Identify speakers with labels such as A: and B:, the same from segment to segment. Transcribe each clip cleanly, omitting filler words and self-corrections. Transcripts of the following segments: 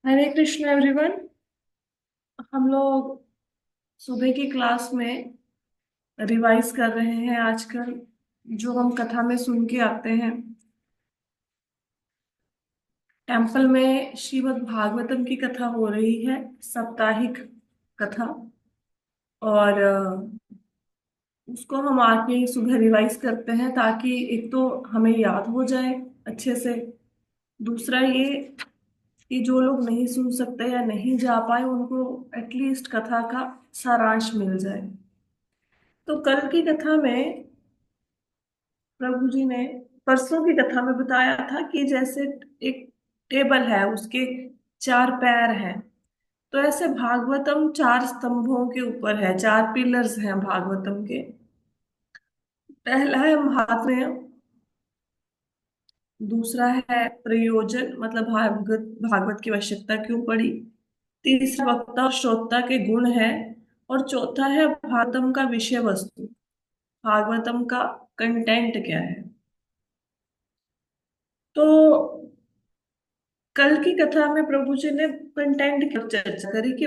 A: हरे Krishna everyone. हम लोग सुबह की क्लास में रिवाइज कर रहे हैं आजकल जो हम कथा में सुन के आते हैं। टेम्पल में श्रीमद् भागवतम की कथा हो रही है, साप्ताहिक कथा। और उसको हम आके सुबह रिवाइज करते हैं ताकि एक तो हमें याद हो जाए अच्छे से। दूसरा ये कि जो लोग नहीं सुन सकते या नहीं जा पाए उनको एटलीस्ट कथा का सारांश मिल जाए। तो कल की कथा में प्रभु जी ने परसों की कथा में बताया था कि जैसे एक टेबल है, उसके चार पैर हैं। तो ऐसे भागवतम चार स्तंभों के ऊपर है, चार पिलर्स हैं भागवतम के। पहला है महात्म्य, दूसरा है प्रयोजन, मतलब भागवत भागवत की आवश्यकता क्यों पड़ी। तीसरा वक्ता और श्रोता के गुण है। और चौथा है भागवतम का विषय वस्तु, भागवतम का कंटेंट क्या है। तो कल की कथा में प्रभु जी ने कंटेंट की चर्चा करी कि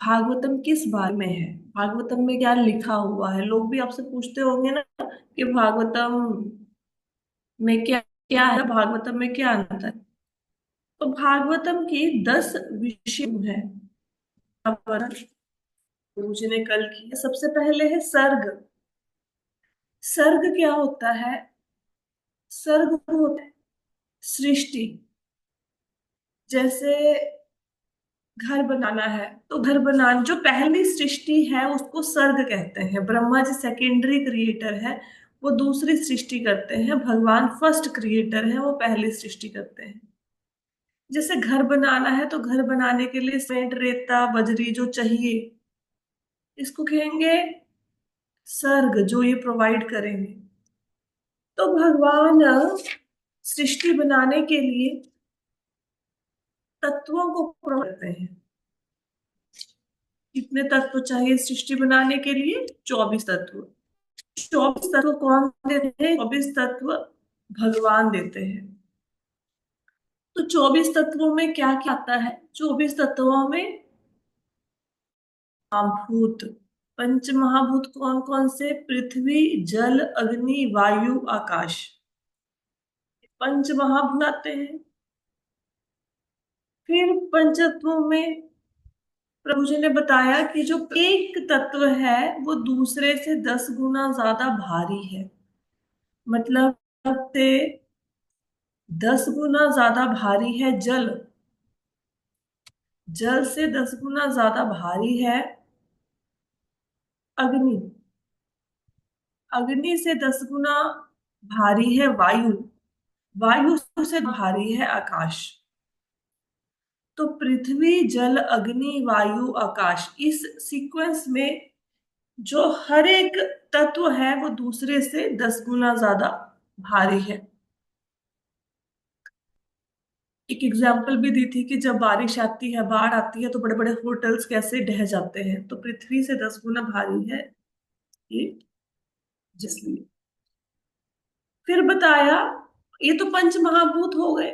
A: भागवतम किस बारे में है, भागवतम में क्या लिखा हुआ है। लोग भी आपसे पूछते होंगे ना कि भागवतम में क्या क्या है, भागवतम में क्या अंतर है। तो भागवतम की 10 विषय है। प्रभु जी ने कल की सबसे पहले है सर्ग। सर्ग क्या होता है? सर्ग होता है सृष्टि। जैसे घर बनाना है तो घर बनाना, जो पहली सृष्टि है उसको सर्ग कहते हैं। ब्रह्मा जी सेकेंडरी क्रिएटर है, वो दूसरी सृष्टि करते हैं। भगवान फर्स्ट क्रिएटर है, वो पहली सृष्टि करते हैं। जैसे घर बनाना है तो घर बनाने के लिए सीमेंट, रेता, बजरी जो चाहिए, इसको कहेंगे सर्ग, जो ये प्रोवाइड करेंगे। तो भगवान सृष्टि बनाने के लिए तत्वों को प्रोवाइड करते हैं। कितने तत्व चाहिए सृष्टि बनाने के लिए? 24 तत्व। 24 तत्व कौन देते हैं? 24 तत्व भगवान देते हैं। तो 24 तत्वों में क्या क्या आता है? 24 तत्वों में महाभूत, पंच महाभूत कौन कौन से? पृथ्वी, जल, अग्नि, वायु, आकाश, पंच महाभूत आते हैं। फिर पंचतत्वों में प्रभु जी ने बताया कि जो एक तत्व है वो दूसरे से 10 गुना ज्यादा भारी है। मतलब से 10 गुना ज्यादा भारी है जल। जल से 10 गुना ज्यादा भारी है अग्नि। अग्नि से 10 गुना भारी है वायु। वायु से भारी है आकाश। तो पृथ्वी, जल, अग्नि, वायु, आकाश, इस सीक्वेंस में जो हर एक तत्व है वो दूसरे से 10 गुना ज्यादा भारी है। एक एग्जाम्पल भी दी थी कि जब बारिश आती है, बाढ़ आती है, तो बड़े बड़े होटल्स कैसे ढह जाते हैं। तो पृथ्वी से 10 गुना भारी है ये, जिसलिए। फिर बताया ये तो पंच महाभूत हो गए।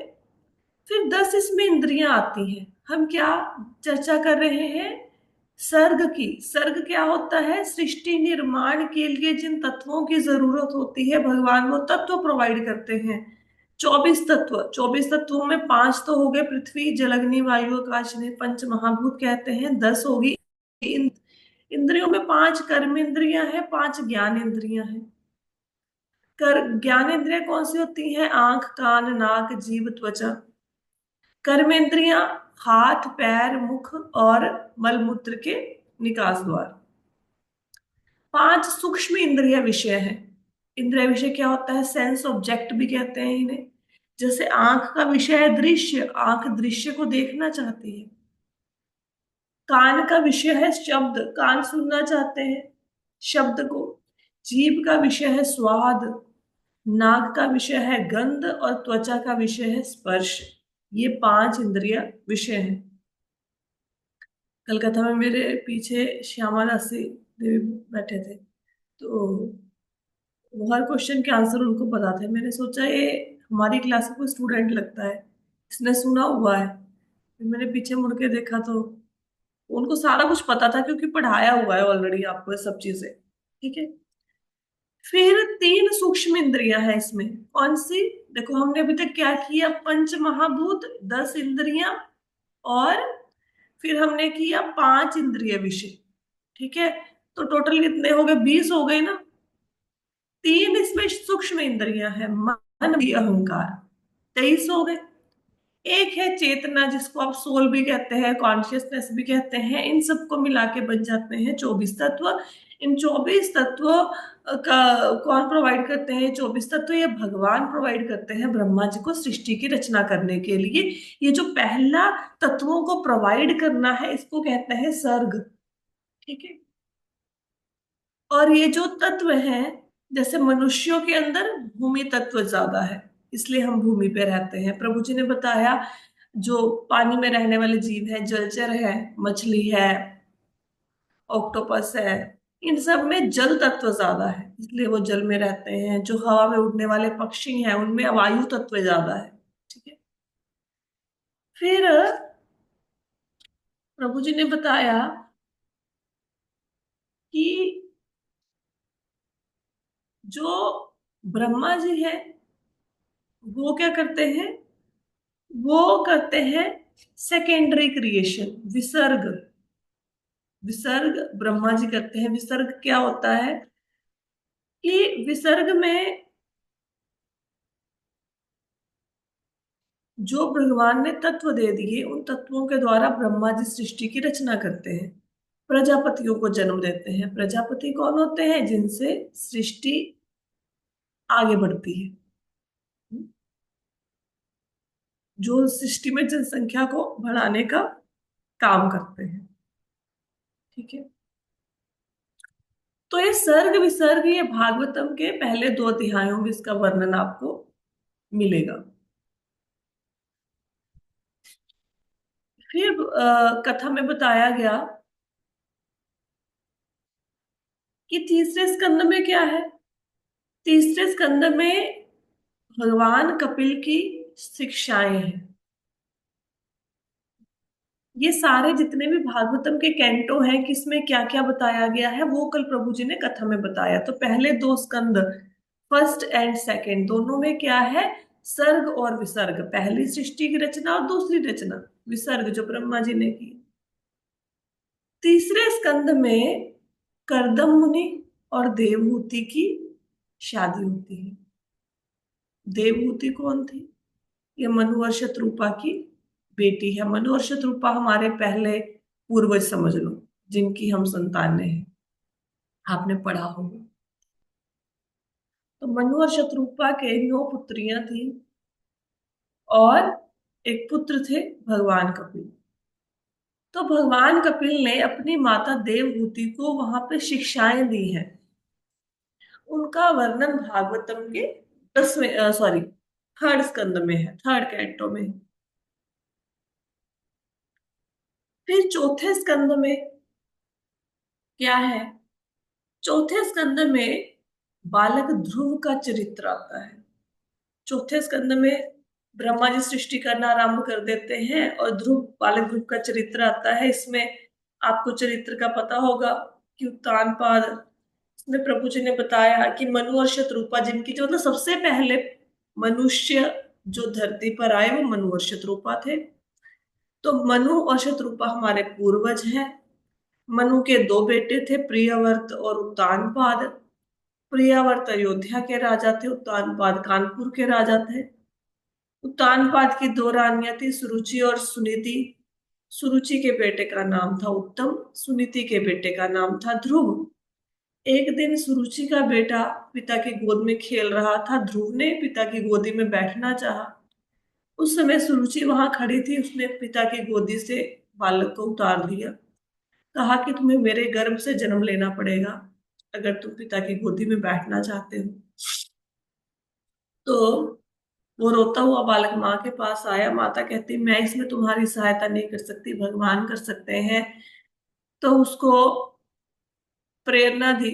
A: फिर 10 इसमें इंद्रियां आती हैं। हम क्या चर्चा कर रहे हैं? सर्ग की। सर्ग क्या होता है? सृष्टि निर्माण के लिए जिन तत्वों की जरूरत होती है भगवान वो तत्व प्रोवाइड करते हैं। 24 तत्व। 24 तत्वों में पांच तो हो गए, पृथ्वी, जल, अग्नि, वायु, आकाश, ने पंच महाभूत कहते हैं। 10 होगी इंद्रियों में। पांच कर्म इंद्रियां हैं, पांच ज्ञान इंद्रियां हैं। कर ज्ञान इंद्रियां कौन सी होती हैं? आंख, कान, नाक, जीभ, त्वचा। कर्मेंद्रियां हाथ, पैर, मुख और मलमूत्र के निकास द्वार। पांच सूक्ष्म इंद्रिय विषय हैं। इंद्रिय विषय क्या होता है? सेंस ऑब्जेक्ट भी कहते हैं इन्हें। जैसे आंख का विषय है दृश्य, आंख दृश्य को देखना चाहती है। कान का विषय है शब्द, कान सुनना चाहते हैं शब्द को। जीभ का विषय है स्वाद, नाक का विषय है गंध और त्वचा का विषय है स्पर्श। ये पांच इंद्रिय विषय हैं। कलकत्ता में मेरे पीछे श्यामा दासी देवी बैठे थे, तो वो हर क्वेश्चन के आंसर उनको पता थे। मैंने सोचा ये हमारी क्लास का कोई स्टूडेंट लगता है, इसने सुना हुआ है। फिर मैंने पीछे मुड़ के देखा तो उनको सारा कुछ पता था, क्योंकि पढ़ाया हुआ है ऑलरेडी आपको ये सब चीजें। ठीक है। फिर तीन सूक्ष्म इंद्रियां हैं इसमें। कौन सी? देखो हमने अभी तक क्या किया, पंच महाभूत, 10 इंद्रियां, और फिर हमने किया पांच इंद्रिय विषय। ठीक है। तो टोटल कितने हो गए? 20 हो गए ना। तीन इसमें सूक्ष्म इंद्रियां हैं, मन भी अहंकार, 23 हो गए। एक है चेतना, जिसको आप सोल भी कहते हैं, कॉन्शियसनेस भी कहते हैं, इन सबको मिला के बन जाते हैं 24 तत्व। इन 24 तत्वों का कौन प्रोवाइड करते हैं? 24 तत्व ये भगवान प्रोवाइड करते हैं ब्रह्मा जी को सृष्टि की रचना करने के लिए। ये जो पहला तत्वों को प्रोवाइड करना है, इसको कहते हैं सर्ग। ठीक है। और ये जो तत्व हैं, जैसे मनुष्यों के अंदर भूमि तत्व ज्यादा है, इसलिए हम भूमि पे रहते हैं। प्रभु जी ने बताया, जो पानी में रहने वाले जीव है, जलचर है, मछली है, ऑक्टोपस है, इन सब में जल तत्व ज्यादा है, इसलिए वो जल में रहते हैं। जो हवा में उड़ने वाले पक्षी हैं, उनमें वायु तत्व ज्यादा है। ठीक है। फिर प्रभु जी ने बताया कि जो ब्रह्मा जी है, वो क्या करते हैं? वो करते हैं सेकेंडरी क्रिएशन, विसर्ग। विसर्ग ब्रह्मा जी करते हैं। विसर्ग क्या होता है? कि विसर्ग में जो भगवान ने तत्व दे दिए, उन तत्वों के द्वारा ब्रह्मा जी सृष्टि की रचना करते हैं, प्रजापतियों को जन्म देते हैं। प्रजापति कौन होते हैं? जिनसे सृष्टि आगे बढ़ती है, जो सृष्टि में जनसंख्या को बढ़ाने का काम करते हैं। ठीक है। तो ये सर्ग विसर्ग, ये भागवतम के पहले 2 अध्यायों में इसका वर्णन आपको मिलेगा। फिर कथा में बताया गया कि तीसरे स्कंद में क्या है? तीसरे स्कंद में भगवान कपिल की शिक्षाएं हैं। ये सारे जितने भी भागवतम के कैंटो हैं, किसमें क्या क्या बताया गया है, वो कल प्रभु जी ने कथा में बताया। तो पहले 2 स्कंद, फर्स्ट एंड सेकंड, दोनों में क्या है? सर्ग और विसर्ग। पहली सृष्टि की रचना और दूसरी रचना विसर्ग, जो ब्रह्मा जी ने की। तीसरे स्कंद में करदम मुनि और देवहूति की शादी होती है। देवहूति कौन थी? ये मनु और शत्रुपा की बेटी है। मनु और शत्रुपा हमारे पहले पूर्वज समझ लो, जिनकी हम संतानें हैं। आपने पढ़ा होगा। तो मनु और शत्रुपा के 9 पुत्रियां थी, और एक पुत्र थे भगवान कपिल। तो भगवान कपिल ने अपनी माता देवहूति को वहां पे शिक्षाएं दी हैं। उनका वर्णन भागवतम के 10वें, सॉरी, थर्ड स्कंद में है, थर्ड कैंटो में। फिर चौथे स्कंद में क्या है? चौथे स्कंद में बालक ध्रुव का चरित्र आता है। चौथे स्कंद में ब्रह्मा जी सृष्टि करना आरंभ कर देते हैं, और ध्रुव, बालक ध्रुव का चरित्र आता है। इसमें आपको चरित्र का पता होगा कि उत्तानपाद, इसमें प्रभु जी ने बताया कि मनु और शत्रुपा, जिनकी जो मतलब सबसे पहले मनुष्य जो धरती पर आए, वो मनु और शत्रुपा थे। तो मनु और शत्रुपा हमारे पूर्वज हैं। मनु के 2 बेटे थे, प्रियव्रत और उत्तानपाद। प्रियव्रत अयोध्या के राजा थे, उत्तानपाद कानपुर के राजा थे। उत्तानपाद की 2 रानियां थी, सुरुचि और सुनीति। सुरुचि के बेटे का नाम था उत्तम, सुनीति के बेटे का नाम था ध्रुव। एक दिन सुरुचि का बेटा पिता की गोद में खेल रहा था। ध्रुव ने पिता की गोदी में बैठना चाहा। उस समय सुरुचि वहां खड़ी थी, उसने पिता की गोदी से बालक को उतार दिया। कहा कि तुम्हें मेरे गर्भ से जन्म लेना पड़ेगा, अगर तुम पिता की गोदी में बैठना चाहते हो। तो वो रोता हुआ बालक माँ के पास आया। माता कहती, मैं इसमें तुम्हारी सहायता नहीं कर सकती, भगवान कर सकते हैं। तो उसको प्रेरणा दी,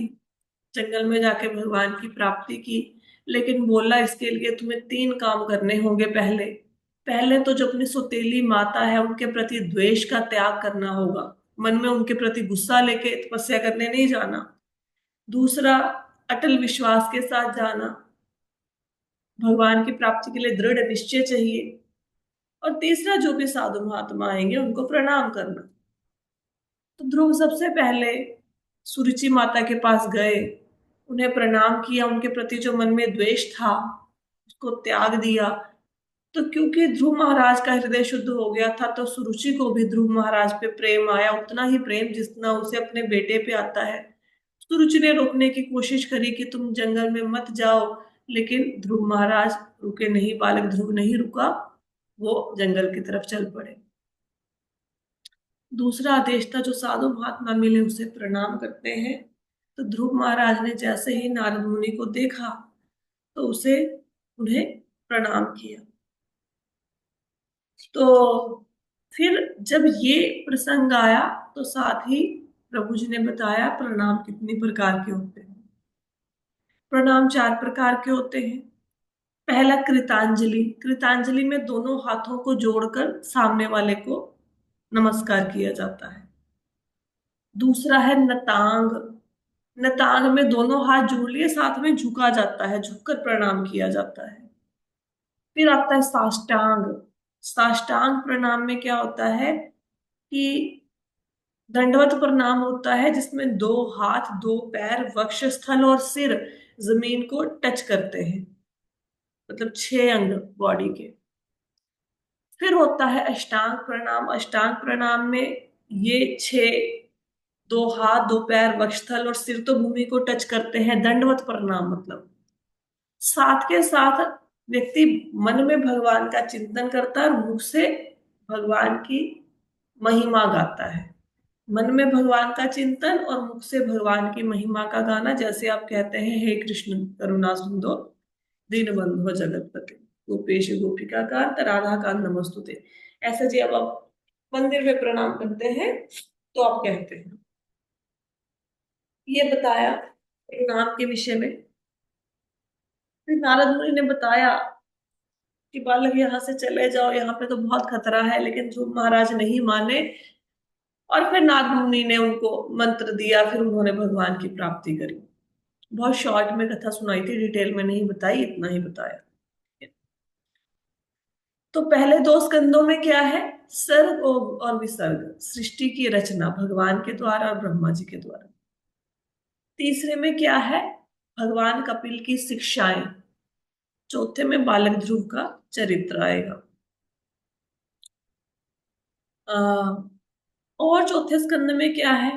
A: जंगल में जाके भगवान की प्राप्ति की। लेकिन बोला, इसके लिए तुम्हें 3 काम करने होंगे पहले। पहले तो जो अपनी सौतेली माता है उनके प्रति द्वेष का त्याग करना होगा। मन में उनके प्रति गुस्सा लेके तपस्या करने नहीं जाना। दूसरा, अटल विश्वास के साथ जाना। भगवान की प्राप्ति के लिए दृढ़ निश्चय चाहिए। और तीसरा, जो भी साधु महात्मा आएंगे उनको प्रणाम करना। तो ध्रुव सबसे पहले सुरुचि माता के पास गए, उन्हें प्रणाम किया, उनके प्रति जो मन में द्वेष था उसको त्याग दिया। तो क्योंकि ध्रुव महाराज का हृदय शुद्ध हो गया था, तो सुरुचि को भी ध्रुव महाराज पे प्रेम आया, उतना ही प्रेम जितना उसे अपने बेटे पे आता है। सुरुचि ने रोकने की कोशिश करी कि तुम जंगल में मत जाओ, लेकिन ध्रुव महाराज रुके नहीं, बालक ध्रुव नहीं रुका, वो जंगल की तरफ चल पड़े। दूसरा आदेश था, जो साधु महात्मा मिले उसे प्रणाम करते हैं। तो ध्रुव महाराज ने जैसे ही नारद मुनि को देखा तो उसे उन्हें प्रणाम किया। तो फिर जब ये प्रसंग आया तो साथ ही प्रभु जी ने बताया प्रणाम कितनी प्रकार के होते हैं। प्रणाम 4 प्रकार के होते हैं। पहला, कृतांजलि। कृतांजलि में दोनों हाथों को जोड़कर सामने वाले को नमस्कार किया जाता है। दूसरा है नतांग। नतांग में दोनों हाथ जोड़ लिए, साथ में झुका जाता है, झुककर प्रणाम किया जाता है। फिर आता है साष्टांग। साष्टांग प्रणाम में क्या होता है कि दंडवत प्रणाम होता है, जिसमें 2 हाथ, 2 पैर, वक्षस्थल और सिर जमीन को टच करते हैं, मतलब 6 अंग बॉडी के। फिर होता है अष्टांग प्रणाम। अष्टांग प्रणाम में ये 2 हाथ, 2 पैर, वक्षस्थल और सिर तो भूमि को टच करते हैं, दंडवत प्रणाम मतलब। साथ के साथ व्यक्ति मन में भगवान का चिंतन करता है और मुख से भगवान की महिमा गाता है। मन में भगवान का चिंतन और मुख से भगवान की महिमा का गाना, जैसे आप कहते हैं, हे कृष्ण करुणा सिंधु दीनबंधु जगतपते गोपेश गोपिका कांत राधा कांत नमस्तुते। ऐसे जब आप मंदिर में प्रणाम करते हैं तो आप कहते हैं। ये बताया प्रणाम के विषय में। फिर नारद मुनि ने बताया कि बालक यहाँ से चले जाओ, यहाँ पे तो बहुत खतरा है, लेकिन ध्रुव महाराज नहीं माने। और फिर नारद मुनि ने उनको मंत्र दिया, फिर उन्होंने भगवान की प्राप्ति करी। बहुत शॉर्ट में कथा सुनाई थी, डिटेल में नहीं बताई, इतना ही बताया। तो पहले 2 स्कंदों में क्या है, सर्ग और विसर्ग, सृष्टि की रचना भगवान के द्वारा और ब्रह्मा जी के द्वारा। तीसरे में क्या है, भगवान कपिल की शिक्षाएं। चौथे में बालक ध्रुव का चरित्र आएगा। और चौथे स्कंद में क्या है,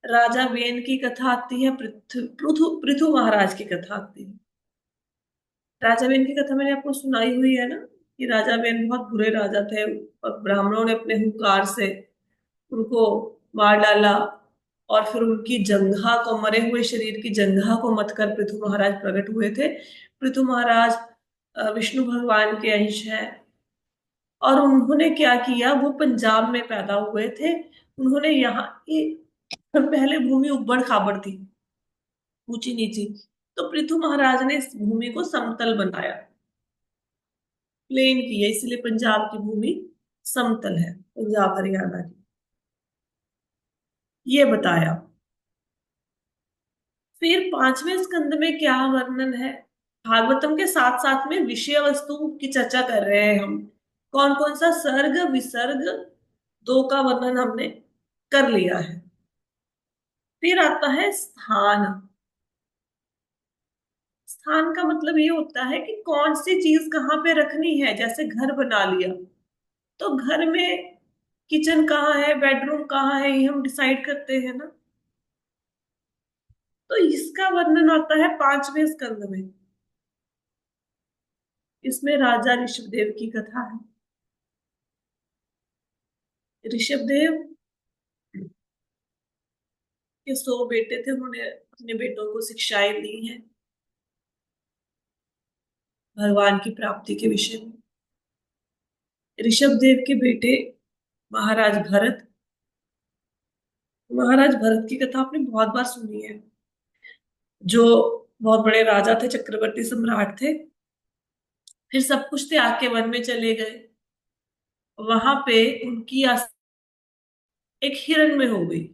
A: राजा वेन की कथा आती है, पृथु पृथु पृथु महाराज की कथा आती है। राजा वेन की कथा मैंने आपको सुनाई हुई है ना, कि राजा वेन बहुत बुरे राजा थे और ब्राह्मणों ने अपने हुंकार से उनको मार डाला। और फिर उनकी जंघा को, मरे हुए शरीर की जंघा को मत कर पृथु महाराज प्रकट हुए थे। पृथु महाराज विष्णु भगवान के अंश हैं। और उन्होंने क्या किया, वो पंजाब में पैदा हुए थे। उन्होंने यहाँ की, पहले भूमि उबड़ खाबड़ थी, ऊंची नीची। तो पृथु महाराज ने इस भूमि को समतल बनाया, प्लेन किया, इसलिए पंजाब की भूमि समतल है, पंजाब हरियाणा की। ये बताया। फिर 5वें स्कंद में क्या वर्णन है, भागवतम के साथ साथ में विषय वस्तु की चर्चा कर रहे हैं हम। कौन कौन सा, सर्ग विसर्ग 2 का वर्णन हमने कर लिया है। फिर आता है स्थान। स्थान का मतलब ये होता है कि कौन सी चीज कहाँ पे रखनी है। जैसे घर बना लिया, तो घर में किचन कहाँ है, बेडरूम कहाँ है, ये हम डिसाइड करते हैं ना। तो इसका वर्णन आता है 5वें स्कंद में। इसमें राजा ऋषभदेव की कथा है। ऋषभदेव के 100 बेटे थे, उन्होंने अपने बेटों को शिक्षाएं दी हैं भगवान की प्राप्ति के विषय में। ऋषभदेव के बेटे महाराज भरत। महाराज भरत की कथा आपने बहुत बार सुनी है, जो बहुत बड़े राजा थे, चक्रवर्ती सम्राट थे। फिर सब कुछ त्याग के वन में चले गए। वहां पे उनकी एक हिरण में हो गई।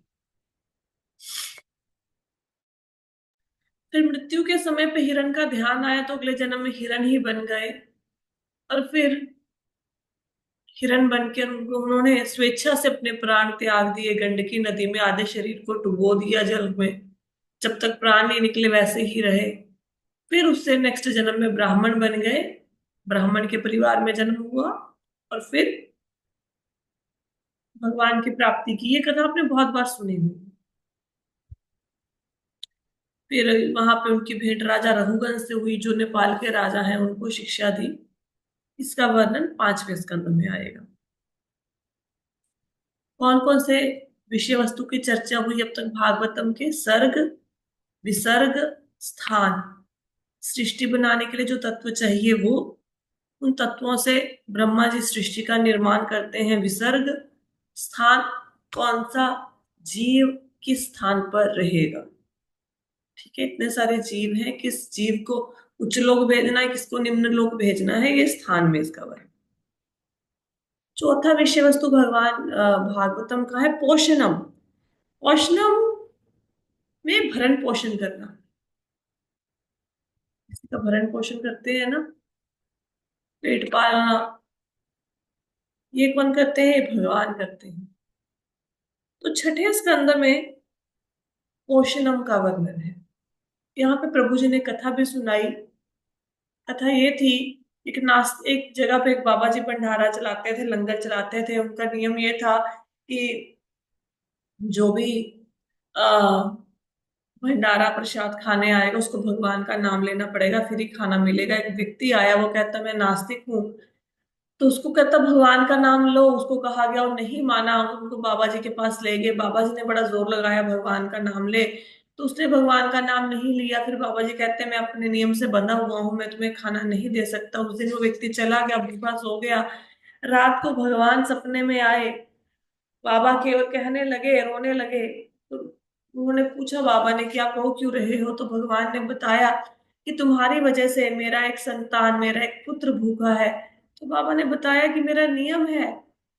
A: फिर मृत्यु के समय पे हिरण का ध्यान आया तो अगले जन्म में हिरण ही बन गए। और फिर हिरण बनकर उन्होंने स्वेच्छा से अपने प्राण त्याग दिए, गंडकी नदी में आधे शरीर को डुबो दिया जल में, जब तक प्राण नहीं निकले वैसे ही रहे। फिर उससे नेक्स्ट जन्म में ब्राह्मण बन गए, ब्राह्मण के परिवार में जन्म हुआ। और फिर भगवान की प्राप्ति की। ये कथा आपने बहुत बार सुनी होगी। फिर वहां पे उनकी भेंट राजा रघुवंश से हुई, जो नेपाल के राजा हैं, उनको शिक्षा दी। इसका वर्णन 5वें स्कंद में आएगा। कौन कौन से विषय वस्तु की चर्चा हुई अब तक भागवतम के? सर्ग, विसर्ग, स्थान। सृष्टि बनाने के लिए जो तत्व चाहिए वो, उन तत्वों से ब्रह्मा जी सृष्टि का निर्माण करते हैं। विसर्ग, स्थान, कौन सा जीव किस स्थान पर रहेगा। ठीक है, इतने सारे जीव हैं, किस जीव को उच्च लोक भेजना है, किसको निम्न लोक भेजना है, ये स्थान में इसका वर्णन। चौथा विषय वस्तु भगवान भागवतम का है पोषणम। पोषणम में भरण पोषण करना। किसी का भरण पोषण करते हैं ना, पेट पालना, ये कौन करते हैं? ये भगवान करते हैं। तो छठे स्कंद में पोषणम का वर्णन है। यहाँ पे प्रभु जी ने कथा भी सुनाई। कथा ये थी, एक जगह पे एक बाबा जी भंडारा चलाते थे, लंगर चलाते थे। उनका नियम ये था कि जो भी आ, भंडारा प्रसाद खाने आएगा उसको भगवान का नाम लेना पड़ेगा, फिर ही खाना मिलेगा। एक व्यक्ति आया, वो कहता मैं नास्तिक हूँ, तो उसको कहता भगवान का नाम लो। उसको कहा गया, वो नहीं माना, उनको बाबा जी के पास ले गए। बाबा जी ने बड़ा जोर लगाया भगवान का नाम ले, तो उसने भगवान का नाम नहीं लिया। फिर बाबा जी कहते हैं मैं अपने नियम से बंधा हुआ हूं, मैं तुम्हें खाना नहीं दे सकता। उस दिन वो व्यक्ति चला गया, भूखा सो गया। रात को भगवान सपने में आए बाबा के और कहने लगे, रोने लगे। तो उन्होंने पूछा बाबा ने कि आप रो क्यों रहे हो? तो भगवान ने बताया कि तुम्हारी वजह से मेरा एक संतान, मेरा एक पुत्र भूखा है। तो बाबा ने बताया कि मेरा नियम है,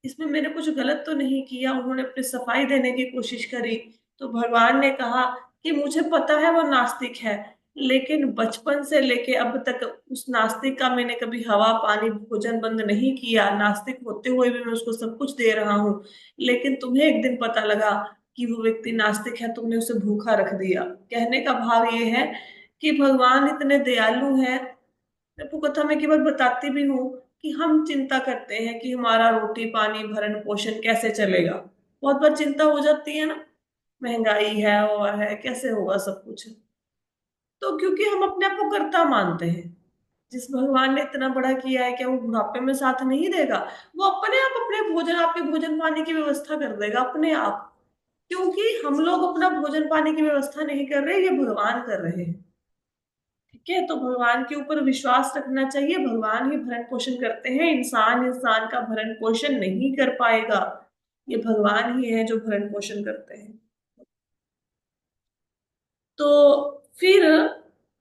A: इसमें मैंने कुछ गलत तो नहीं किया। उन्होंने अपनी सफाई देने की कोशिश करी। तो भगवान ने कहा कि मुझे पता है वो नास्तिक है, लेकिन बचपन से लेके अब तक उस नास्तिक का मैंने कभी हवा पानी भोजन बंद नहीं किया। नास्तिक होते हुए भी मैं उसको सब कुछ दे रहा हूँ। लेकिन तुम्हें एक दिन पता लगा कि वो व्यक्ति नास्तिक है, तुमने उसे भूखा रख दिया। कहने का भाव ये है कि भगवान इतने दयालु हैं। मैं आपको कथा में केवल बताती भी हूँ कि हम चिंता करते हैं कि हमारा रोटी पानी भरण पोषण कैसे चलेगा। बहुत बार चिंता हो जाती है ना, महंगाई है और है, कैसे होगा सब कुछ। तो क्योंकि हम अपने आप को कर्ता मानते हैं। जिस भगवान ने इतना बड़ा किया है, क्या वो बुढ़ापे में साथ नहीं देगा? वो अपने आप अपने भोजन, आपके भोजन पानी की व्यवस्था कर देगा अपने आप। क्योंकि हम लोग अपना भोजन पानी की व्यवस्था नहीं कर रहे, ये भगवान कर रहे हैं। ठीक है, तो भगवान के ऊपर विश्वास रखना चाहिए। भगवान ही भरण पोषण करते हैं, इंसान इंसान का भरण पोषण नहीं कर पाएगा। ये भगवान ही है जो भरण पोषण करते हैं। तो फिर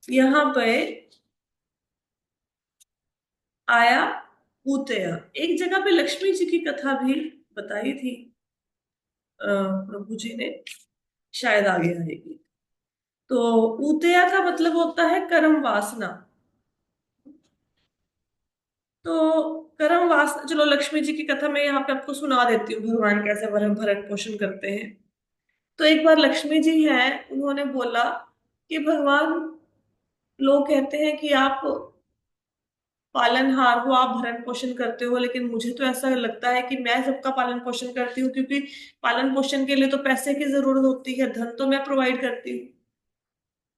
A: यहाँ पे आया ऊतया। एक जगह पे लक्ष्मी जी की कथा भी बताई थी प्रभु जी ने, शायद आगे आएगी। तो ऊतया का मतलब होता है कर्म वासना। तो कर्म वासना, चलो लक्ष्मी जी की कथा मैं यहाँ पे आपको सुना देती हूँ, भगवान कैसे भरण भरण पोषण करते हैं। तो एक बार लक्ष्मी जी हैं, उन्होंने बोला कि भगवान, लोग कहते हैं कि आप पालनहार हो, आप भरण पोषण करते हो, लेकिन मुझे तो ऐसा लगता है कि मैं सबका पालन पोषण करती हूँ, क्योंकि पालन पोषण के लिए तो पैसे की जरूरत होती है, धन तो मैं प्रोवाइड करती हूँ।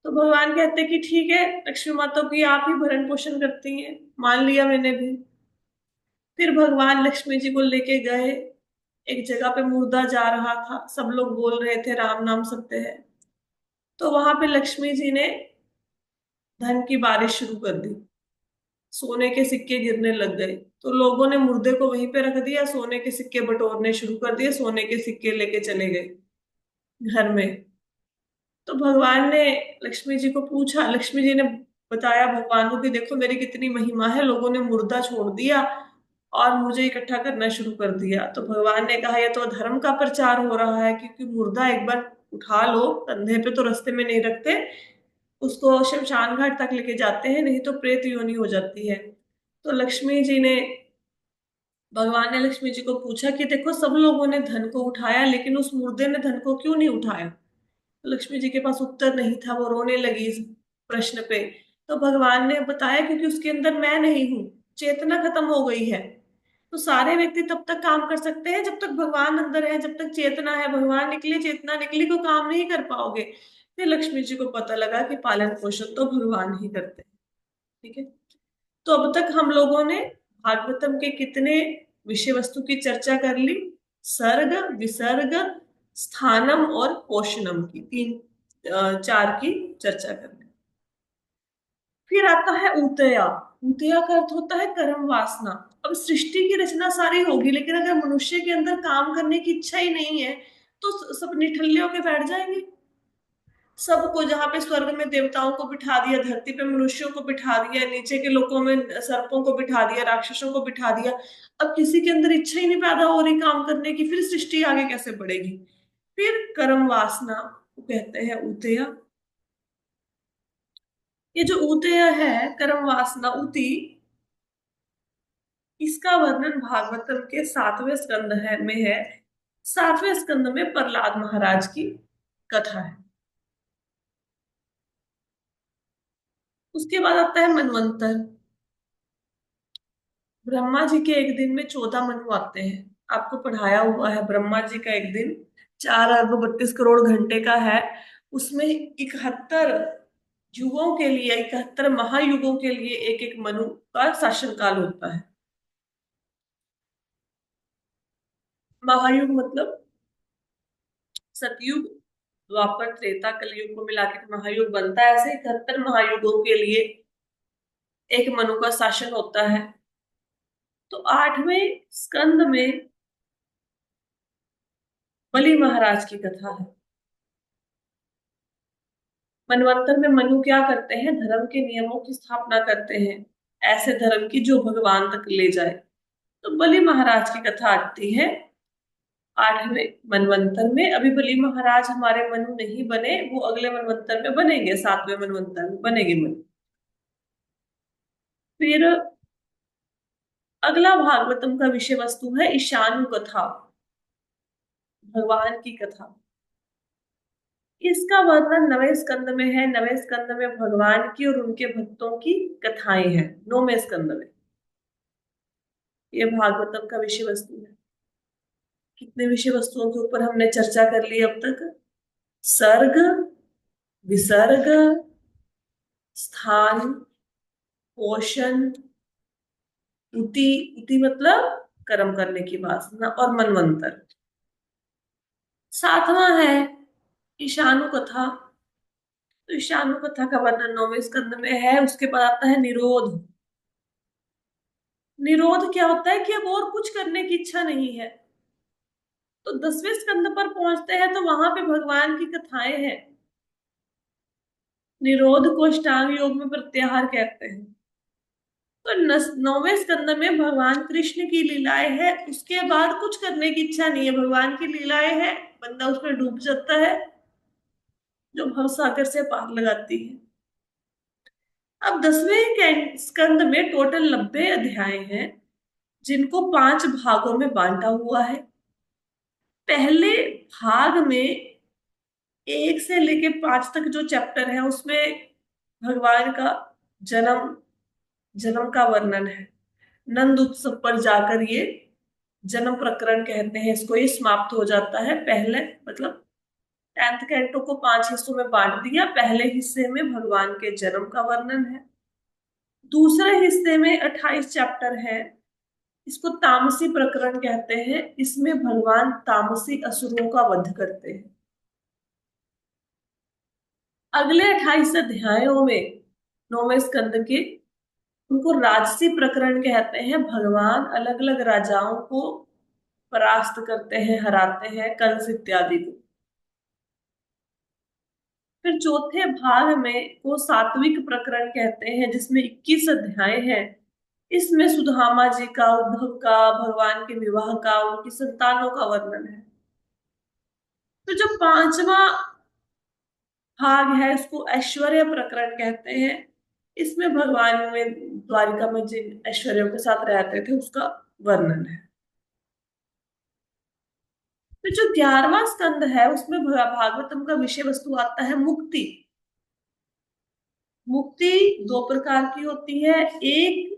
A: तो भगवान कहते हैं कि ठीक है लक्ष्मी माता की, आप ही भरण पोषण करती हैं, मान लिया मैंने भी। फिर भगवान लक्ष्मी जी को लेके गए। एक जगह पे मुर्दा जा रहा था, सब लोग बोल रहे थे राम नाम सत्य है। तो वहां पे लक्ष्मी जी ने धन की बारिश शुरू कर दी, सोने के सिक्के गिरने लग गए। तो लोगों ने मुर्दे को वहीं पे रख दिया, सोने के सिक्के बटोरने शुरू कर दिए, सोने के सिक्के लेके चले गए घर में। तो भगवान ने लक्ष्मी जी को पूछा, लक्ष्मी जी ने बताया भगवान को कि देखो मेरी कितनी महिमा है, लोगों ने मुर्दा छोड़ दिया और मुझे इकट्ठा करना शुरू कर दिया। तो भगवान ने कहा, यह तो धर्म का प्रचार हो रहा है, क्योंकि मुर्दा एक बार उठा लो कंधे पे तो रास्ते में नहीं रखते, उसको शमशान घाट तक लेके जाते हैं, नहीं तो प्रेत योनि हो जाती है। तो लक्ष्मी जी ने भगवान ने लक्ष्मी जी को पूछा कि देखो सब लोगों ने धन को उठाया, लेकिन उस मुर्दे ने धन को क्यों नहीं उठाया। तो लक्ष्मी जी के पास उत्तर नहीं था, वो रोने लगी इस प्रश्न पे। तो भगवान ने बताया, क्योंकि उसके अंदर मैं नहीं हूं, चेतना खत्म हो गई है। तो सारे व्यक्ति तब तक काम कर सकते हैं जब तक भगवान अंदर है, जब तक चेतना है, भगवान निकले चेतना निकली को काम नहीं कर पाओगे। फिर लक्ष्मी जी को पता लगा कि पालन पोषण तो भगवान ही करते हैं। ठीक है। तो अब तक हम लोगों ने भागवतम के कितने विषय वस्तु की चर्चा कर ली? सर्ग, विसर्ग, स्थानम और पोषणम की तीन चार की चर्चा कर ली। फिर आता है ऊतया। ऊतया का अर्थ होता है कर्म वासना। अब सृष्टि की रचना सारी होगी, लेकिन अगर मनुष्य के अंदर काम करने की इच्छा ही नहीं है तो सब निठल्ले होके बैठ जाएंगे। सबको, जहां पे स्वर्ग में देवताओं को बिठा दिया, धरती पे मनुष्यों को बिठा दिया, नीचे के लोकों में सर्पों को बिठा दिया, राक्षसों को बिठा दिया, अब किसी के अंदर इच्छा ही नहीं पैदा हो रही काम करने की, फिर सृष्टि आगे कैसे बढ़ेगी? फिर कर्म वासना को कहते हैं ऊतया। ये जो ऊतया है, कर्म वासना ऊती, इसका वर्णन भागवतम के 7वें स्कंद में है। 7वें स्कंद में प्रहलाद महाराज की कथा है। उसके बाद आता है मनवंतर। ब्रह्मा जी के एक दिन में 14 मनु आते हैं। आपको पढ़ाया हुआ है, ब्रह्मा जी का एक दिन 4 अरब 32 करोड़ घंटे का है। उसमें 71 युगों के लिए, 71 महायुगों के लिए एक एक मनु का शासन काल होता है। महायुग मतलब सतयुग, द्वापर, त्रेता, कलयुग को मिला के महायुग बनता है। ऐसे 71 महायुगों के लिए एक मनु का शासन होता है। तो 8वें स्कंद में बलि महाराज की कथा है। मनवंतर में मनु क्या करते हैं? धर्म के नियमों की स्थापना करते हैं, ऐसे धर्म की जो भगवान तक ले जाए। तो बलि महाराज की कथा आती है 8वें मनवंतर में। अभी बलि महाराज हमारे मनु नहीं बने, वो अगले मनवंतर में बनेंगे, 7वें मनवंतर में बनेंगे मनु। फिर अगला भागवतम का विषय वस्तु है ईशानु कथा, भगवान की कथा। इसका वर्णन 9वें स्कंद में है। 9वें स्कंद में भगवान की और उनके भक्तों की कथाएं हैं। 9वें स्कंद में ये भागवतम का विषय वस्तु है। कितने विषय वस्तुओं के ऊपर हमने चर्चा कर ली अब तक? सर्ग, विसर्ग, स्थान, पोषण, उति, उति मतलब कर्म करने की वासना, और मनवंतर। 7वां है ईशानु कथा। तो ईशानु कथा का वर्णन 9वें स्कंद में है। उसके बाद आता है निरोध। निरोध क्या होता है? कि अब और कुछ करने की इच्छा नहीं है। तो 10वें स्कंद पर पहुंचते हैं तो वहां पे भगवान की कथाएं हैं। निरोध को अष्टांग योग में प्रत्याहार कहते हैं। तो 9वें स्कंद में भगवान कृष्ण की लीलाएं है। उसके बाद कुछ करने की इच्छा नहीं है, भगवान की लीलाएं है, बंदा उसमें डूब जाता है, जो भव सागर से पार लगाती है। अब 10वें स्कंद में टोटल 90 अध्याय हैं, जिनको 5 भागों में बांटा हुआ है। पहले भाग में 1 से लेके 5 तक जो चैप्टर है, उसमें भगवान का जन्म, जन्म का वर्णन है। नंद उत्सव पर जाकर ये जन्म प्रकरण कहते हैं इसको, ये समाप्त हो जाता है। पहले मतलब 10th कैंटो को 5 हिस्सों में बांट दिया। पहले हिस्से में भगवान के जन्म का वर्णन है। दूसरे हिस्से में 28 चैप्टर है। इसको तामसी प्रकरण कहते हैं। इसमें भगवान तामसी असुरों का वध करते हैं। अगले 28 अध्यायों में 9वें स्कंद के, उनको राजसी प्रकरण कहते हैं। भगवान अलग अलग राजाओं को परास्त करते हैं, हराते हैं, कंस इत्यादि को। फिर चौथे भाग में को सात्विक प्रकरण कहते हैं, जिसमें 21 अध्याय हैं। इसमें सुदामा जी का, उद्धव का, भगवान के विवाह का, उनकी संतानों का वर्णन है। तो जो पांचवा भाग है उसको ऐश्वर्य प्रकरण कहते हैं। इसमें भगवान में द्वारिका में जिन ऐश्वर्यों के साथ रहते थे उसका वर्णन है। तो जो 11वां स्कंद है उसमें भागवतम का विषय वस्तु आता है मुक्ति। मुक्ति दो प्रकार की होती है। एक,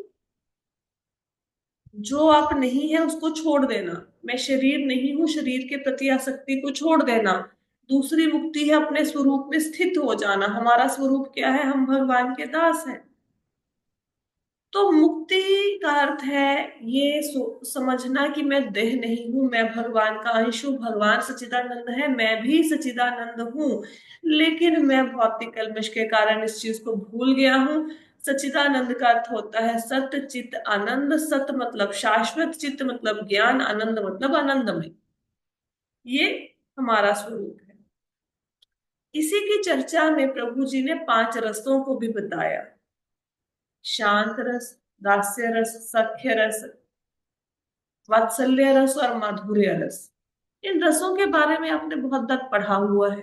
A: जो आप नहीं है उसको छोड़ देना, मैं शरीर नहीं हूं, शरीर के प्रति आसक्ति को छोड़ देना। दूसरी मुक्ति है अपने स्वरूप में स्थित हो जाना। हमारा स्वरूप क्या है? हम भगवान के दास हैं। तो मुक्ति का अर्थ है ये समझना कि मैं देह नहीं हूं, मैं भगवान का अंश हूं, भगवान सच्चिदानंद है, मैं भी सच्चिदानंद हूं, लेकिन मैं भौतिक कल्मश के कारण इस चीज को भूल गया हूं। सच्चिदानंद का अर्थ होता है सत्य चित आनंद। सत्य मतलब शाश्वत, चित्त मतलब ज्ञान, आनंद मतलब आनंदमय। ये हमारा स्वरूप है। इसी की चर्चा में प्रभु जी ने 5 रसों को भी बताया। शांत रस, दास्य रस, सख्य रस, वात्सल्य रस और माधुर्य रस। इन रसों के बारे में आपने बहुत तक पढ़ा हुआ है।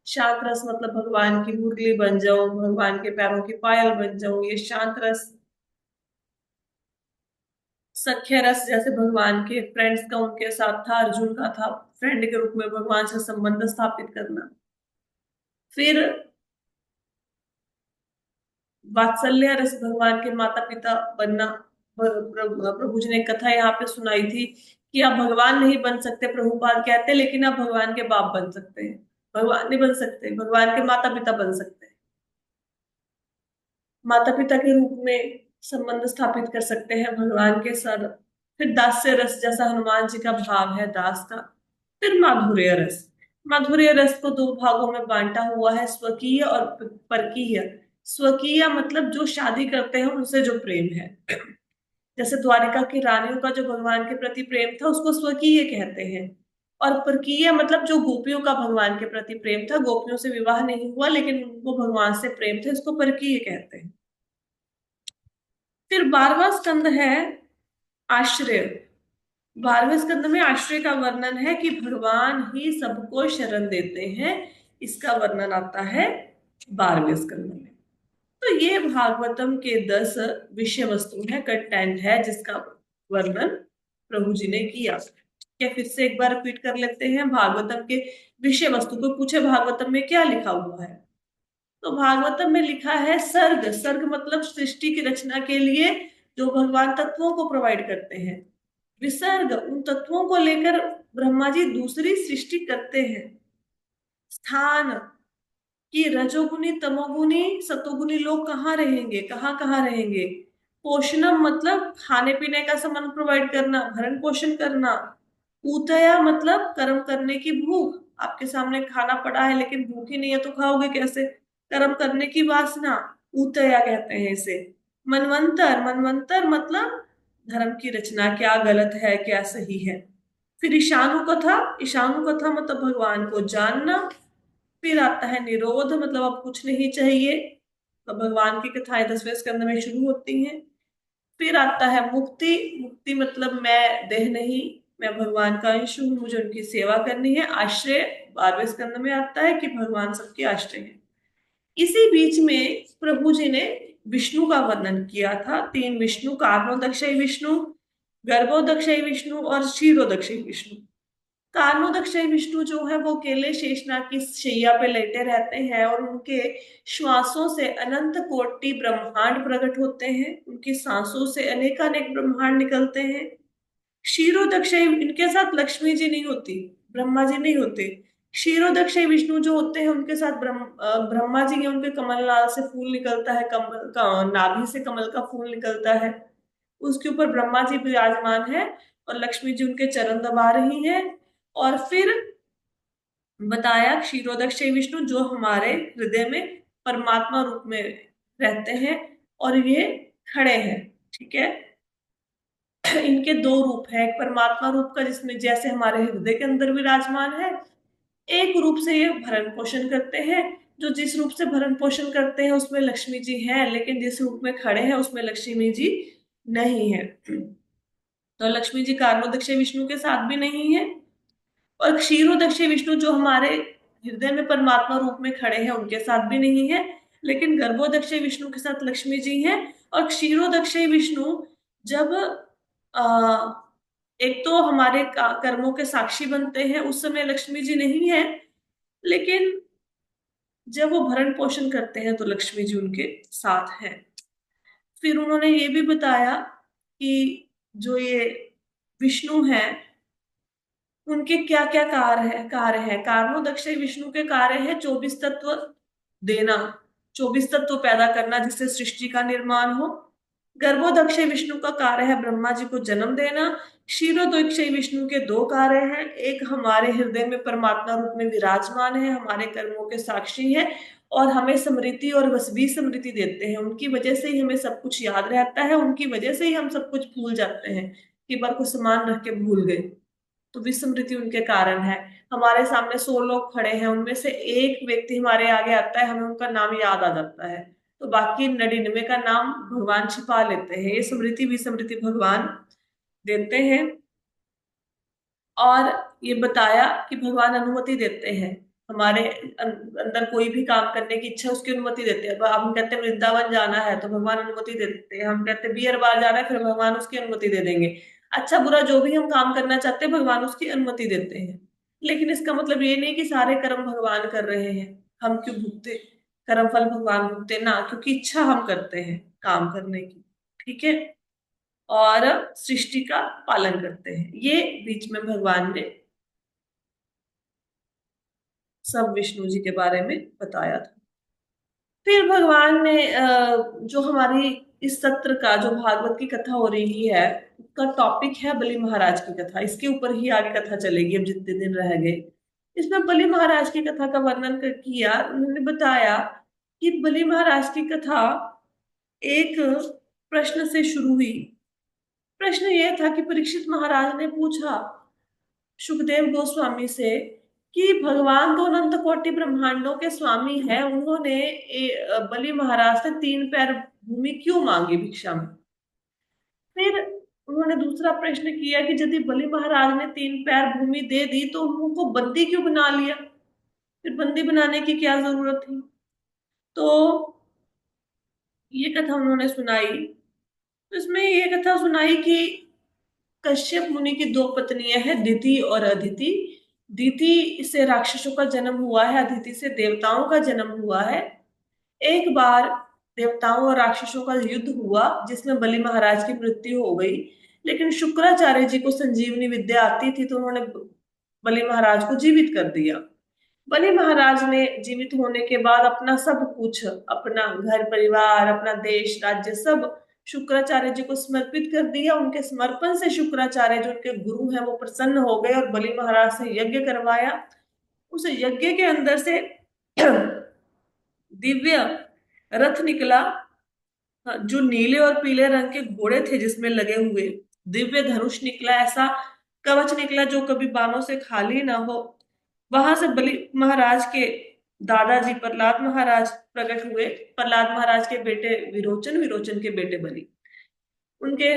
A: शांत रस मतलब भगवान की मुरली बन जाओ, भगवान के पैरों की पायल बन जाओ, ये शांत रस। सख्य रस जैसे भगवान के फ्रेंड्स का उनके साथ था, अर्जुन का था, फ्रेंड के रूप में भगवान से संबंध स्थापित करना। फिर वात्सल्य रस भगवान के माता पिता बनना। प्रभु जी ने कथा यहाँ पे सुनाई थी कि आप भगवान नहीं बन सकते, प्रभुपाद कहते, लेकिन आप भगवान के बाप बन सकते हैं। भगवान नहीं बन सकते, भगवान के माता पिता बन सकते हैं। माता पिता के रूप में संबंध स्थापित कर सकते हैं भगवान के साथ। फिर दास्य रस जैसा हनुमान जी का भाव है दास का। फिर माधुर्य रस। माधुर्य रस को 2 भागों में बांटा हुआ है, स्वकीय और परकीय। स्वकीय मतलब जो शादी करते हैं उनसे जो प्रेम है। जैसे द्वारिका की रानियों का जो भगवान के प्रति प्रेम था उसको स्वकीय कहते हैं। और परकीय मतलब जो गोपियों का भगवान के प्रति प्रेम था, गोपियों से विवाह नहीं हुआ लेकिन उनको भगवान से प्रेम था, इसको परकीय कहते हैं। फिर 12वां स्कंद है आश्रय। 12वें स्कंद में आश्रय का वर्णन है कि भगवान ही सबको शरण देते हैं। इसका वर्णन आता है 12वें स्कंद में। तो ये भागवतम के 10 विषय वस्तु है, कंटेंट है, जिसका वर्णन प्रभु जी ने किया। क्या फिर से एक बार रिपीट कर लेते हैं भागवतम के विषय वस्तु को। पूछे भागवतम में क्या लिखा हुआ है? तो भागवतम में लिखा है सर्ग। सर्ग मतलब सृष्टि की रचना के लिए जो भगवान तत्वों को प्रोवाइड करते हैं। विसर्ग, उन तत्वों को लेकर ब्रह्मा जी दूसरी सृष्टि करते हैं। स्थान, कि रजोगुनी तमोगुनी सतोगुनी लोग कहाँ रहेंगे, कहाँ कहाँ रहेंगे। पोषणम मतलब खाने पीने का सामान प्रोवाइड करना, भरण पोषण करना। ऊतया मतलब कर्म करने की भूख। आपके सामने खाना पड़ा है लेकिन भूख ही नहीं है तो खाओगे कैसे? कर्म करने की वासना, ऊतया कहते हैं इसे। मनवंतर, मनवंतर मतलब धर्म की रचना, क्या गलत है क्या सही है। फिर ईशानु कथा। ईशानु कथा मतलब भगवान को जानना। फिर आता है निरोध, मतलब अब कुछ नहीं चाहिए। तो भगवान की कथाएं 10वें स्कंद में शुरू होती हैं। फिर आता है मुक्ति। मुक्ति मतलब मैं देह नहीं, मैं भगवान का अंश हूँ, मुझे उनकी सेवा करनी है। आश्रय 12वें स्कंद में आता है कि भगवान सबके आश्रय है। इसी बीच में प्रभु जी ने विष्णु का वर्णन किया था। 3 विष्णु, कारणोदक्षय विष्णु, गर्भोदक्षय विष्णु और क्षीरोदक्षय विष्णु। कारणोदक्षय विष्णु जो है वो अकेले शेषनाग की शैया पे लेटे रहते हैं और उनके श्वासों से अनंत कोटि ब्रह्मांड प्रकट होते हैं। उनकी सांसों से अनेकानेक ब्रह्मांड निकलते हैं। क्षीरोदक्षय, इनके साथ लक्ष्मी जी नहीं होती, ब्रह्मा जी नहीं होते। क्षीरोदक्षय विष्णु जो होते हैं उनके साथ ब्रह्मा जी के, उनके कमल नाल से फूल निकलता है, कमल का नाभि से कमल का फूल निकलता है। उसके ऊपर ब्रह्मा जी विराजमान है और लक्ष्मी जी उनके चरण दबा रही हैं। और फिर बताया क्षीरोदक्षय विष्णु जो हमारे हृदय में परमात्मा रूप में रहते हैं और ये खड़े हैं। ठीक है। इनके 2 रूप है, एक परमात्मा रूप का जिसमें जैसे हमारे हृदय के अंदर विराजमान है, एक रूप से ये भरण पोषण करते हैं जो जिस रूप से भरण पोषण करते हैं उसमें लक्ष्मी जी हैं, लेकिन जिस रूप में खड़े हैं उसमें लक्ष्मी जी नहीं है। तो लक्ष्मी जी कार्मोदक्ष विष्णु के साथ भी नहीं है, और क्षीरोदक्ष विष्णु जो हमारे हृदय में परमात्मा रूप में खड़े हैं उनके साथ भी नहीं है, लेकिन गर्भोदक्ष विष्णु के साथ लक्ष्मी जी हैं। और क्षीरोदक्ष विष्णु जब आ, एक तो हमारे कर्मों के साक्षी बनते हैं उस समय लक्ष्मी जी नहीं है, लेकिन जब वो भरण पोषण करते हैं तो लक्ष्मी जी उनके साथ हैं। फिर उन्होंने ये भी बताया कि जो ये विष्णु हैं उनके क्या क्या कार्य है। कार्मोदक्ष विष्णु के कार्य है 24 तत्व देना, 24 तत्व पैदा करना जिससे सृष्टि का निर्माण हो। गर्भोदक्ष विष्णु का कार्य है ब्रह्मा जी को जन्म देना। क्षीरोदक्ष विष्णु के दो कार्य हैं, एक हमारे हृदय में परमात्मा रूप में विराजमान है, हमारे कर्मों के साक्षी है, और हमें स्मृति और वसवी स्मृति देते हैं। उनकी वजह से ही हमें सब कुछ याद रहता है, उनकी वजह से ही हम सब कुछ भूल जाते हैं, कि बार को सामान रख के भूल गए। तो विस्मृति उनके कारण है। हमारे सामने 100 लोग खड़े हैं, उनमें से एक व्यक्ति हमारे आगे आता है, हमें उनका नाम याद आ जाता है, तो बाकी 99 का नाम भगवान छिपा लेते हैं। ये स्मृति विस्मृति भगवान देते हैं। और ये बताया कि भगवान अनुमति देते हैं, हमारे अंदर कोई भी काम करने की इच्छा उसकी अनुमति देते हैं। अब हम कहते हैं वृंदावन जाना है तो भगवान अनुमति देते हैं, हम कहते हैं बियर बार जाना है फिर भगवान उसकी अनुमति दे देंगे। अच्छा बुरा जो भी हम काम करना चाहते हैं भगवान उसकी अनुमति देते हैं। लेकिन इसका मतलब ये नहीं कि सारे कर्म भगवान कर रहे हैं, हम क्यों भुगते, कर्म फल भगवान भुगते ना, क्योंकि इच्छा हम करते हैं काम करने की। ठीक है। और सृष्टि का पालन करते हैं, ये बीच में भगवान ने सब विष्णु जी के बारे में बताया था। फिर भगवान ने जो हमारी इस सत्र का जो भागवत की कथा हो रही है उसका टॉपिक है बलि महाराज की कथा, इसके ऊपर ही आगे कथा चलेगी अब जितने दिन रह गए। इसमें बलि महाराज की कथा का वर्णन किया। उन्होंने बताया कि बलि महाराज की कथा एक प्रश्न से शुरू हुई। प्रश्न यह था कि परीक्षित महाराज ने पूछा सुखदेव गोस्वामी से कि भगवान तो अनंत कोटि ब्रह्मांडों के स्वामी हैं, उन्होंने बलि महाराज से 3 पैर भूमि क्यों मांगी भिक्षा में। फिर उन्होंने दूसरा प्रश्न किया कि यदि बलि महाराज ने 3 पैर भूमि दे दी तो उनको बंदी क्यों बना लिया, फिर बंदी बनाने की क्या जरूरत थी। तो ये कथा उन्होंने सुनाई। तो इसमें ये कथा सुनाई कि कश्यप मुनि की 2 पत्नियां हैं, दिति और अदिति। दिति से राक्षसों का जन्म हुआ है, अदिति से देवताओं का जन्म हुआ है। एक बार देवताओं और राक्षसों का युद्ध हुआ जिसमें बलि महाराज की मृत्यु हो गई, लेकिन शुक्राचार्य जी को संजीवनी विद्या आती थी तो उन्होंने बलि महाराज को जीवित कर दिया। बलि महाराज ने जीवित होने के बाद अपना सब कुछ, अपना घर परिवार, अपना देश राज्य सब शुक्राचार्य जी को समर्पित कर दिया। उनके समर्पण से शुक्राचार्य जो उनके गुरु हैं वो प्रसन्न हो गए और बलि महाराज से यज्ञ करवाया। उस यज्ञ के अंदर से दिव्य रथ निकला, जो नीले और पीले रंग के घोड़े थे जिसमें लगे हुए, दिव्य धनुष निकला, ऐसा कवच निकला जो कभी बाणों से खाली ना हो। वहां से बलि महाराज के दादाजी प्रहलाद महाराज प्रकट हुए। प्रहलाद महाराज के बेटे विरोचन, विरोचन के बेटे बलि, उनके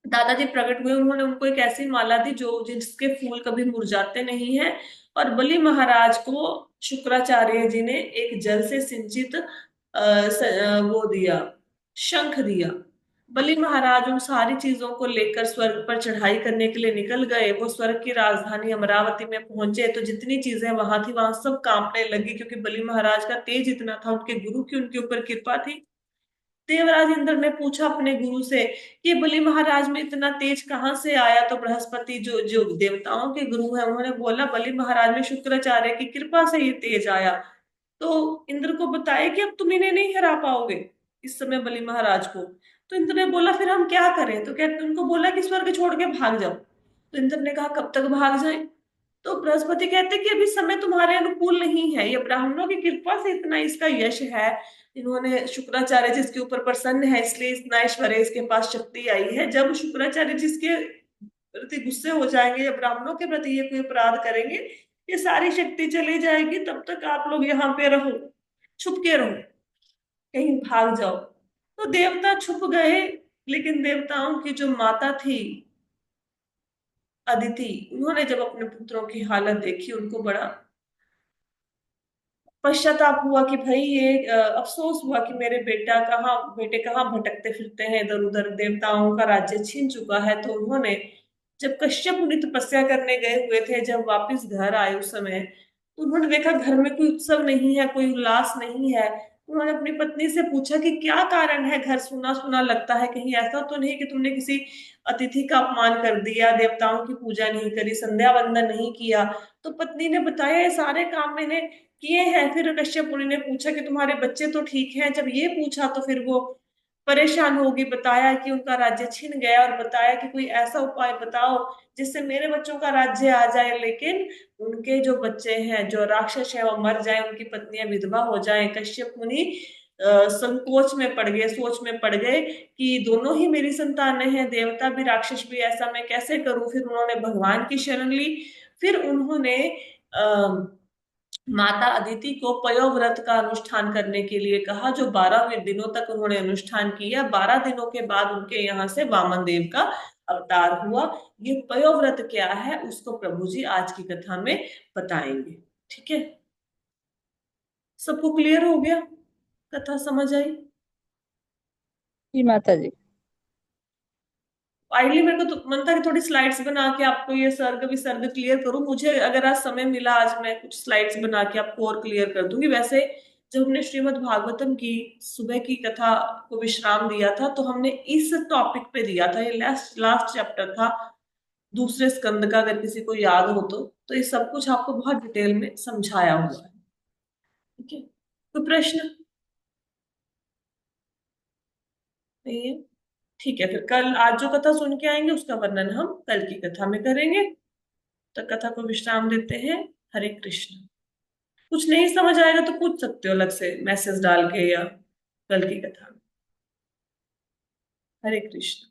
A: दादाजी प्रकट हुए। उन्होंने उनको एक ऐसी माला दी जो जिसके फूल कभी मुरझाते नहीं है। और बलि महाराज को शुक्राचार्य जी ने एक जल से सिंचित वो दिया, शंख दिया। बलि महाराज उन सारी चीजों को लेकर स्वर्ग पर चढ़ाई करने के लिए निकल गए। वो स्वर्ग की राजधानी अमरावती में पहुंचे तो जितनी चीजें वहां थी वहां सब कांपने लगी, क्योंकि बलि महाराज का तेज इतना था, उनके गुरु की उनके ऊपर कृपा थी। देवराज इंद्र ने पूछा अपने गुरु से कि बलि महाराज में इतना तेज कहाँ से आया। तो बृहस्पति जो जो देवताओं के गुरु हैं उन्होंने बोला बलि महाराज में शुक्राचार्य की कृपा से ये तेज आया। तो इंद्र को बताया कि अब तुम इन्हें नहीं हरा पाओगे इस समय बलि महाराज को। तो इंद्र ने बोला फिर हम क्या करें। तो कहते उनको बोला कि स्वर्ग छोड़ के भाग जाओ। तो इंद्र ने कहा कब तक भाग जाए। तो बृहस्पति कहते कि अभी समय तुम्हारे अनुकूल नहीं है, ये ब्राह्मणों की कृपा से इतना इसका यश है, इन्होंने शुक्राचार्य जिसके ऊपर प्रसन्न है इसलिए इतना ऐश्वर्य इसके पास शक्ति आई है। जब शुक्राचार्य जिसके प्रति गुस्से हो जाएंगे या ब्राह्मणों के प्रति ये कोई अपराध करेंगे ये सारी शक्ति चली जाएगी, तब तक आप लोग यहाँ पे रहो, छुप के रहो, कहीं भाग जाओ। तो देवता छुप गए, लेकिन देवताओं की जो माता थी अदिति, उन्होंने जब अपने पुत्रों की हालत देखी, उनको बड़ा पश्चाताप हुआ कि भाई ये अफसोस हुआ कि मेरे बेटे कहाँ भटकते फिरते हैं इधर उधर, देवताओं का राज्य छीन चुका है। तो उन्होंने, जब कश्यप मुनि तपस्या करने गए हुए थे, जब वापस घर आए उस समय, तो उन्होंने देखा घर में कोई उत्सव नहीं है, कोई उल्लास नहीं है। उन्होंने अपनी पत्नी से पूछा कि क्या कारण है, घर सुना सुना लगता है, कहीं ऐसा तो नहीं कि तुमने किसी अतिथि का अपमान कर दिया, देवताओं की पूजा नहीं करी, संध्या वंदन नहीं किया। तो पत्नी ने बताया ये सारे काम मैंने किए हैं। फिर कश्यप मुनि ने पूछा कि तुम्हारे बच्चे तो ठीक हैं। जब ये पूछा तो फिर वो परेशान होगी, बताया कि उनका राज्य छिन गया, और बताया कि कोई ऐसा उपाय बताओ जिससे मेरे बच्चों का राज्य आ जाए, लेकिन उनके जो बच्चे हैं, जो राक्षस है, वो मर जाए, उनकी पत्नियां विधवा हो जाएं। कश्यप मुनि संकोच में पड़ गए, सोच में पड़ गए कि दोनों ही मेरी संतानें हैं, देवता भी राक्षस भी, ऐसा मैं कैसे करूं। फिर उन्होंने भगवान की शरण ली। फिर उन्होंने माता अदिति को पयोव्रत का अनुष्ठान करने के लिए कहा, जो 12 दिनों तक उन्होंने अनुष्ठान किया। 12 दिनों के बाद उनके यहाँ से वामन देव का अवतार हुआ। ये पयोव्रत क्या है उसको प्रभु जी आज की कथा में बताएंगे। ठीक है, सबको क्लियर हो गया, कथा समझ आई?
B: जी माता जी।
A: आइडली मेरे को तो मन था कि थोड़ी स्लाइड्स बना के आपको ये सर्ग विसर्ग क्लियर करूं। मुझे अगर आज समय मिला, आज मैं कुछ स्लाइड्स बना के आपको और क्लियर कर दूंगी। वैसे जब हमने श्रीमद् भागवतम की सुबह की कथा को विश्राम दिया था, तो हमने इस टॉपिक पे दिया था, ये लास्ट लास्ट चैप्टर था दूसरे स्कंद का, अगर किसी को याद हो तो ये सब कुछ आपको बहुत डिटेल में समझाया हुआ है। ठीक है, तो प्रश्न नहीं है? ठीक है, फिर कल आज जो कथा सुन के आएंगे उसका वर्णन हम कल की कथा में करेंगे। तो कथा को विश्राम देते हैं। हरे कृष्ण। कुछ नहीं समझ आएगा तो पूछ सकते हो अलग से मैसेज डाल के, या कल की कथा में। हरे कृष्ण।